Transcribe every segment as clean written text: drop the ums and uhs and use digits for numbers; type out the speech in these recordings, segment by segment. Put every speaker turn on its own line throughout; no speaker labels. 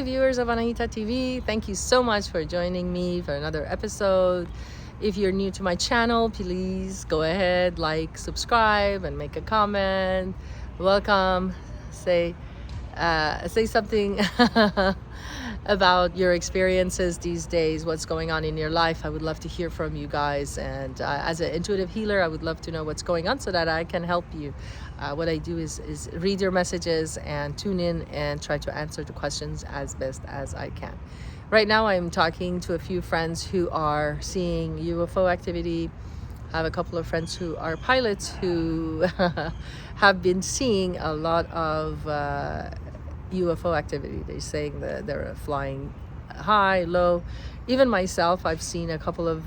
Viewers of Anahita TV, thank you so much for joining me for another episode. If you're new to my channel, please go ahead, like, subscribe, and make a comment. Welcome. Say something about your experiences these days, what's going on in your life. I would love to hear from you guys, and as an intuitive healer, I would love to know what's going on so that I can help you. What I do is read your messages and tune in and try to answer the questions as best as I can. Right now I'm talking to a few friends who are seeing UFO activity. I have a couple of friends who are pilots who have been seeing a lot of UFO activity. They're saying that they're flying high, low. Even myself, I've seen a couple of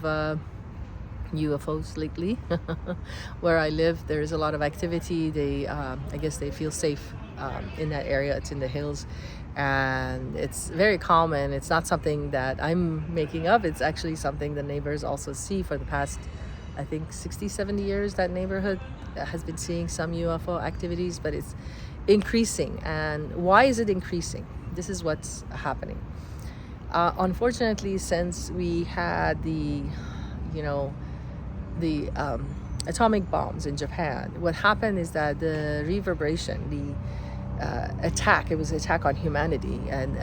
UFOs lately. Where I live, there's a lot of activity. I guess they feel safe in that area. It's in the hills, and it's very common. It's not something that I'm making up. It's actually something the neighbors also see for the past, I think, 60, 70 years. That neighborhood has been seeing some UFO activities, but it's increasing. And why is it increasing? This is what's happening. Unfortunately, since we had the atomic bombs in Japan, what happened is that the reverberation, the attack, it was an attack on humanity, and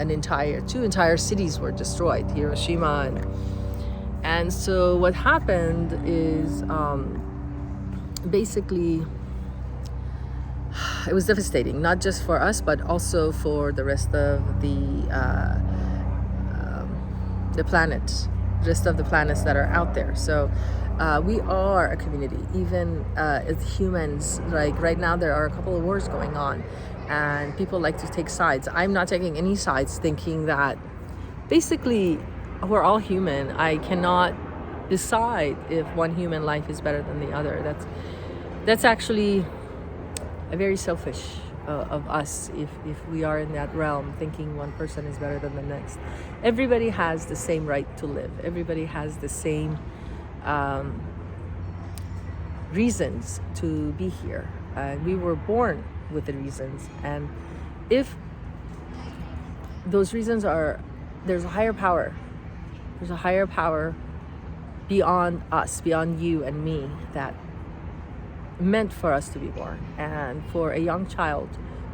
two entire cities were destroyed, Hiroshima and so what happened is basically it was devastating, not just for us but also for the rest of the planet, rest of the planets that are out there. So we are a community, even as humans. Like right now there are a couple of wars going on and people like to take sides. I'm not taking any sides, thinking that basically we're all human. I cannot decide if one human life is better than the other. That's actually a very selfish of us if we are in that realm, thinking one person is better than the next. Everybody has the same right to live. Everybody has the same reasons to be here. We were born with the reasons, and if those reasons are, there's a higher power beyond us, beyond you and me, that meant for us to be born. And for a young child,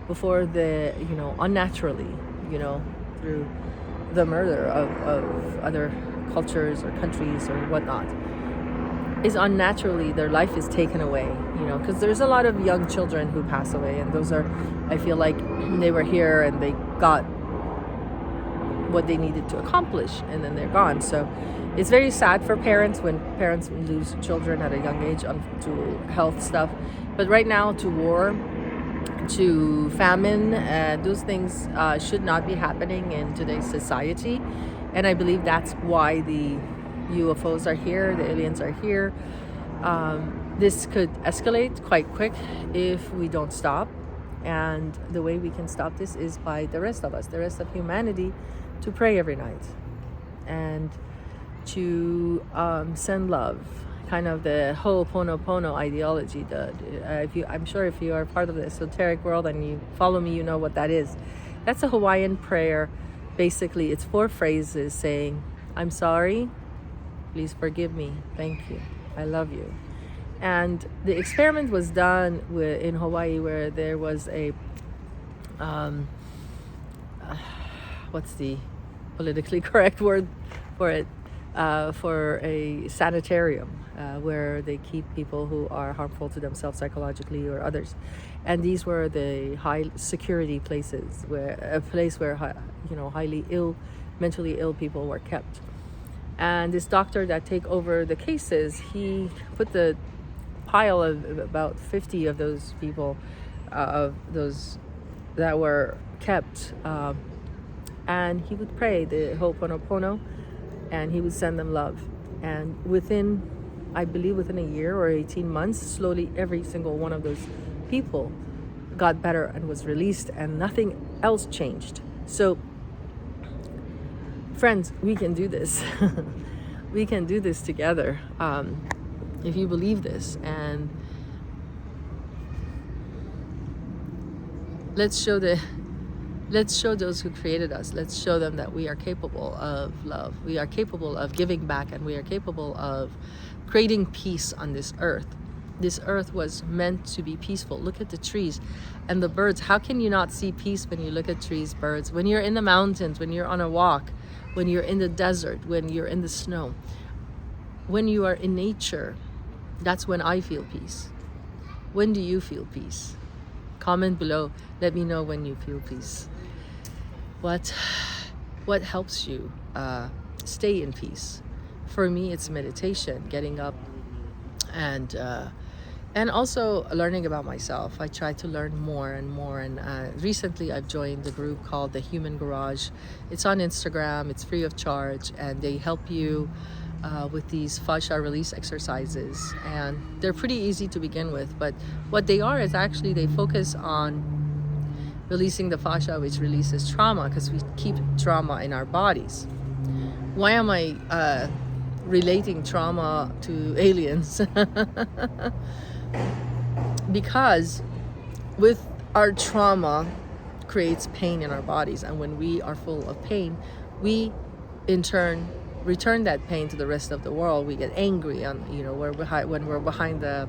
before the unnaturally, through the murder of other cultures or countries or whatnot, is unnaturally, their life is taken away, because there's a lot of young children who pass away, and those are, I feel like, they were here and they got what they needed to accomplish and then they're gone. So it's very sad for parents when parents lose children at a young age to health stuff. But right now, to war, to famine, those things should not be happening in today's society. And I believe that's why the UFOs are here, the aliens are here. This could escalate quite quick if we don't stop. And the way we can stop this is by the rest of us, the rest of humanity, to pray every night and to send love, kind of the Ho'oponopono ideology. I'm sure if you are part of the esoteric world and you follow me, you know what that is. That's a Hawaiian prayer. Basically, it's 4 phrases saying, I'm sorry, please forgive me, thank you, I love you. And the experiment was done in Hawaii, where there was a what's the politically correct word for it, for a sanitarium, where they keep people who are harmful to themselves psychologically or others. And these were the high security places, a place where highly ill, mentally ill people were kept. And this doctor that take over the cases, he put the pile of about 50 of those people, of those that were kept, and he would pray the Ho'oponopono, and he would send them love. And I believe within a year or 18 months, slowly every single one of those people got better and was released, and nothing else changed. So friends, we can do this. We can do this together, if you believe this. And let's show the Let's show those who created us. Let's show them that we are capable of love. We are capable of giving back, and we are capable of creating peace on this earth. This earth was meant to be peaceful. Look at the trees and the birds. How can you not see peace when you look at trees, birds? When you're in the mountains, when you're on a walk, when you're in the desert, when you're in the snow, when you are in nature, that's when I feel peace. When do you feel peace? Comment below. Let me know when you feel peace. What helps you stay in peace? For me, it's meditation, getting up, and also learning about myself. I try to learn more and more, and recently I've joined the group called the Human Garage. It's on Instagram. It's free of charge, and they help you with these fascia release exercises, and they're pretty easy to begin with. But what they are is actually they focus on releasing the fascia, which releases trauma, because we keep trauma in our bodies. Why am I relating trauma to aliens? Because with our trauma creates pain in our bodies, and when we are full of pain, we in turn return that pain to the rest of the world. We get angry on, when we're behind a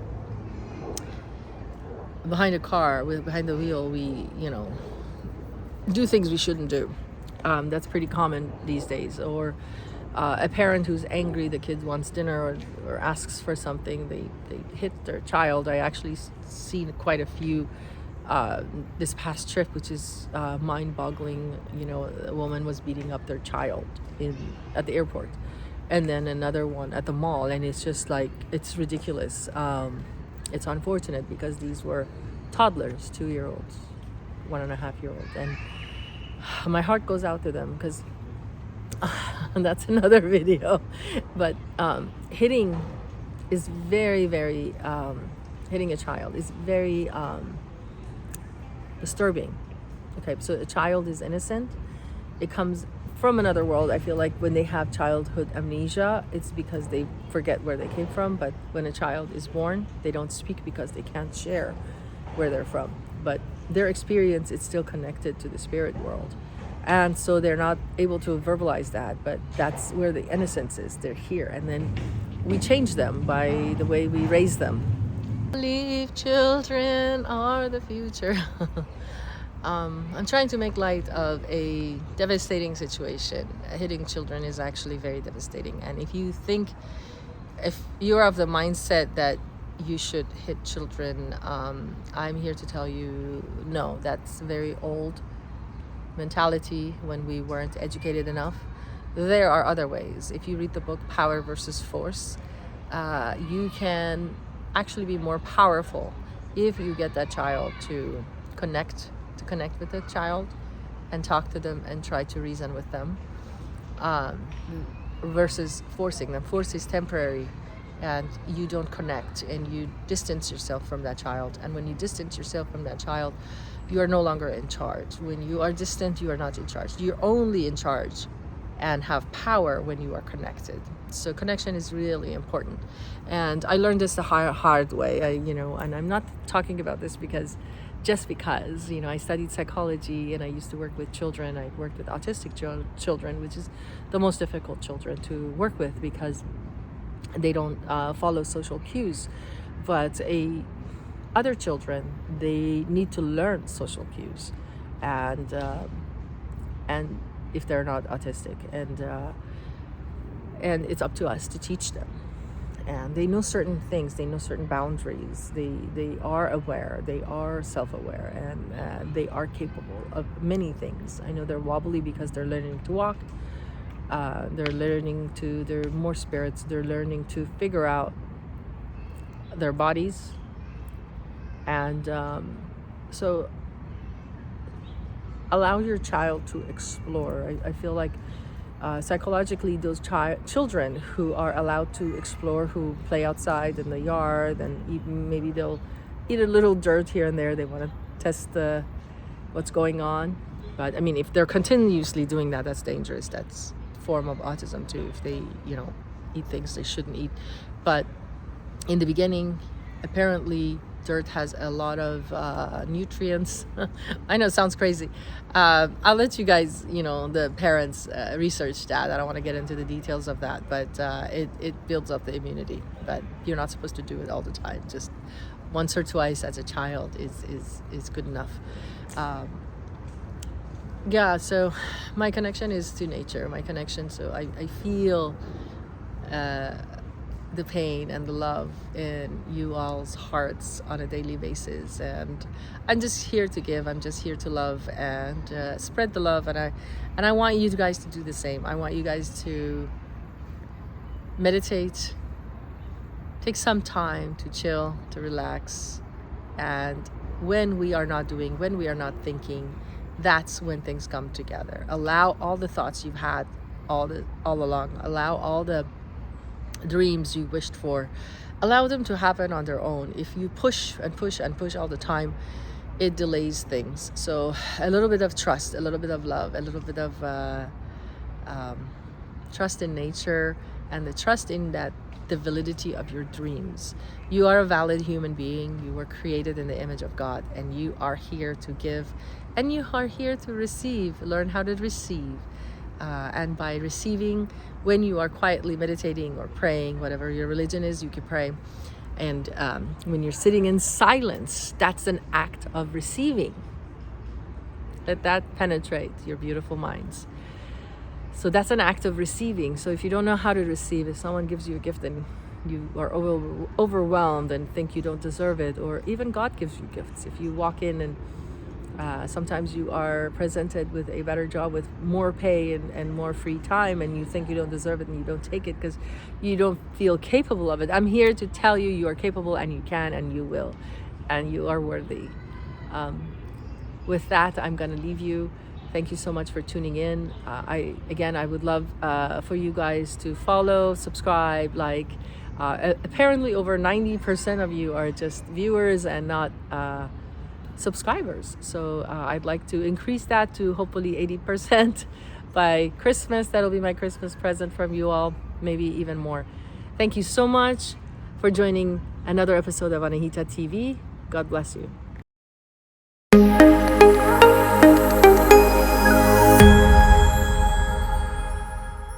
car, behind the wheel, we do things we shouldn't do. That's pretty common these days. Or a parent who's angry, the kid wants dinner or asks for something, they hit their child. I actually seen quite a few this past trip, which is mind-boggling. A woman was beating up their child at the airport, and then another one at the mall, and it's just like, it's ridiculous. It's unfortunate because these were toddlers, 2-year-olds, 1.5-year-olds, and my heart goes out to them, because that's another video. But hitting is very, very hitting a child is very disturbing. Okay, so a child is innocent. It comes from another world. I feel like when they have childhood amnesia, it's because they forget where they came from. But when a child is born, they don't speak because they can't share where they're from. But their experience is still connected to the spirit world. And so they're not able to verbalize that, but that's where the innocence is. They're here. And then we change them by the way we raise them. I believe children are the future. I'm trying to make light of a devastating situation. Hitting children is actually very devastating. And if you're of the mindset that you should hit children, I'm here to tell you, no, that's very old mentality when we weren't educated enough. There are other ways. If you read the book Power versus Force, you can actually be more powerful if you get that child to connect with the child and talk to them and try to reason with them, versus forcing them. Force is temporary, and you don't connect, and you distance yourself from that child. And when you distance yourself from that child, you are no longer in charge. When you are distant, you are not in charge. You're only in charge and have power when you are connected. So connection is really important. And I learned this the hard way. And I'm not talking about this because I studied psychology, and I used to work with children. I worked with autistic children, which is the most difficult children to work with because they don't follow social cues. But other children, they need to learn social cues, and if they're not autistic, and it's up to us to teach them. And they know certain things, they know certain boundaries, they are aware, they are self-aware, and they are capable of many things. I know they're wobbly because they're learning to walk, they're more spirits, they're learning to figure out their bodies. And so allow your child to explore. I feel like psychologically, those children who are allowed to explore, who play outside in the yard, and maybe they'll eat a little dirt here and there, they want to test what's going on. But I mean, if they're continuously doing that, that's dangerous. That's a form of autism too, if they eat things they shouldn't eat. But in the beginning, apparently dirt has a lot of nutrients. I know it sounds crazy. I'll let you guys, the parents, research that. I don't want to get into the details of that, but it builds up the immunity. But you're not supposed to do it all the time. Just once or twice as a child is good enough. Yeah, so my connection is to nature. My connection, so I feel the pain and the love in you all's hearts on a daily basis, and I'm just here to give. I'm just here to love and spread the love, and I want you guys to do the same. I want you guys to meditate, take some time to chill, to relax, and when we are not thinking, that's when things come together. Allow all the thoughts you've had all along, allow all the dreams you wished for, allow them to happen on their own. If you push and push and push all the time, it delays things. So a little bit of trust, a little bit of love, a little bit of trust in nature, and the trust in that the validity of your dreams. You are a valid human being. You were created in the image of God, and you are here to give, and you are here to receive. Learn how to receive. And by receiving, when you are quietly meditating or praying, whatever your religion is, you can pray. And when you're sitting in silence, that's an act of receiving. Let that penetrate your beautiful minds. So that's an act of receiving. So if you don't know how to receive, if someone gives you a gift and you are overwhelmed and think you don't deserve it, or even God gives you gifts. If you walk in and sometimes you are presented with a better job with more pay and more free time, and you think you don't deserve it and you don't take it because you don't feel capable of it. I'm here to tell you, you are capable, and you can, and you will, and you are worthy. With that, I'm going to leave you. Thank you so much for tuning in. I would love for you guys to follow, subscribe, like. Apparently over 90% of you are just viewers and not subscribers. So I'd like to increase that to hopefully 80% by Christmas. That'll be my Christmas present from you all, maybe even more. Thank you so much for joining another episode of Anahita TV. God bless you.